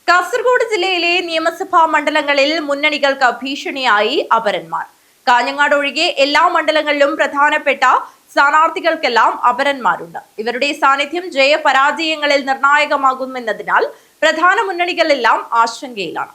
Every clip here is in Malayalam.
കാസർഗോഡ് ജില്ലയിലെ നിയമസഭാ മണ്ഡലങ്ങളിൽ മുന്നണികൾക്ക് ഭീഷണിയായി അപരന്മാർ. കാഞ്ഞങ്ങാട് ഒഴികെ എല്ലാ മണ്ഡലങ്ങളിലും പ്രധാനപ്പെട്ട സ്ഥാനാർത്ഥികൾക്കെല്ലാം അപരന്മാരുണ്ട്. ഇവരുടെ സാന്നിധ്യം ജയപരാജയങ്ങളിൽ നിർണായകമാകുമെന്നതിനാൽ പ്രധാന മുന്നണികളെല്ലാം ആശങ്കയിലാണ്.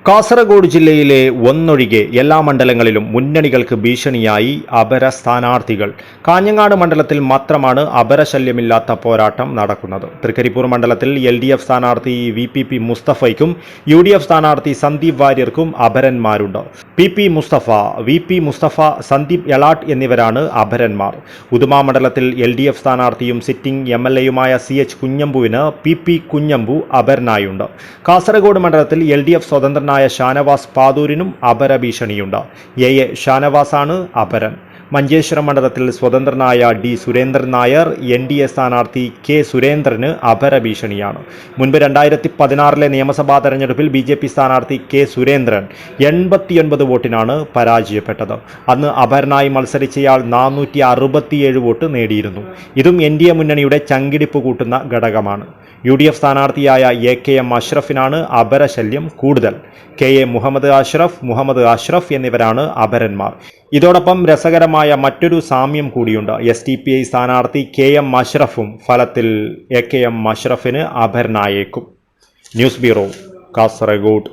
കാസർഗോഡ് ജില്ലയിലെ ഒന്നൊഴികെ എല്ലാ മണ്ഡലങ്ങളിലും മുന്നണികൾക്ക് ഭീഷണിയായി അപര സ്ഥാനാർത്ഥികൾ. കാഞ്ഞങ്ങാട് മണ്ഡലത്തിൽ മാത്രമാണ് അപരശല്യമില്ലാത്ത പോരാട്ടം നടക്കുന്നത്. തൃക്കരിപ്പൂർ മണ്ഡലത്തിൽ LDF സ്ഥാനാർത്ഥി VPP മുസ്തഫയ്ക്കും UDF സ്ഥാനാർത്ഥി സന്ദീപ് വാര്യർക്കും അപരന്മാരുണ്ട്. PP മുസ്തഫ, VP മുസ്തഫ, സന്ദീപ് എളാട്ട് എന്നിവരാണ് അപരന്മാർ. ഉദുമ മണ്ഡലത്തിൽ LDF സ്ഥാനാർത്ഥിയും സിറ്റിംഗ് MLA-യുമായ CH കുഞ്ഞമ്പുവിന് PP കുഞ്ഞമ്പു അപരനായുണ്ട്. കാസർഗോഡ് മണ്ഡലത്തിൽ LDF സ്വതന്ത്രനായ ഷാനവാസ് പാതൂരിനും അപരഭീഷണിയുണ്ട്. AA ഷാനവാസാണ് അപരൻ. മഞ്ചേശ്വരം മണ്ഡലത്തിൽ സ്വതന്ത്രനായ D സുരേന്ദ്രൻ നായർ NDA സ്ഥാനാർത്ഥി K സുരേന്ദ്രന് അപരഭീഷണിയാണ്. മുൻപ് 2016 നിയമസഭാ തെരഞ്ഞെടുപ്പിൽ BJP സ്ഥാനാർത്ഥി K സുരേന്ദ്രൻ 89 വോട്ടിനാണ് പരാജയപ്പെട്ടത്. അന്ന് അപരനായി മത്സരിച്ചയാൾ 467 വോട്ട് നേടിയിരുന്നു. ഇതും NDA മുന്നണിയുടെ ചങ്കിടിപ്പ് കൂട്ടുന്ന ഘടകമാണ്. UDF സ്ഥാനാർത്ഥിയായ AKM അഷ്റഫിനാണ് അപരശല്യം കൂടുതൽ. KA മുഹമ്മദ് അഷ്റഫ് എന്നിവരാണ് അപരന്മാർ. ഇതോടൊപ്പം രസകരമായ മറ്റൊരു സാമ്യം കൂടിയുണ്ട്. SDPI സ്ഥാനാർത്ഥി KM അഷ്റഫും ഫലത്തിൽ AKM അഷ്റഫിന് അപരനായേക്കും. News bureau, Kasaragod.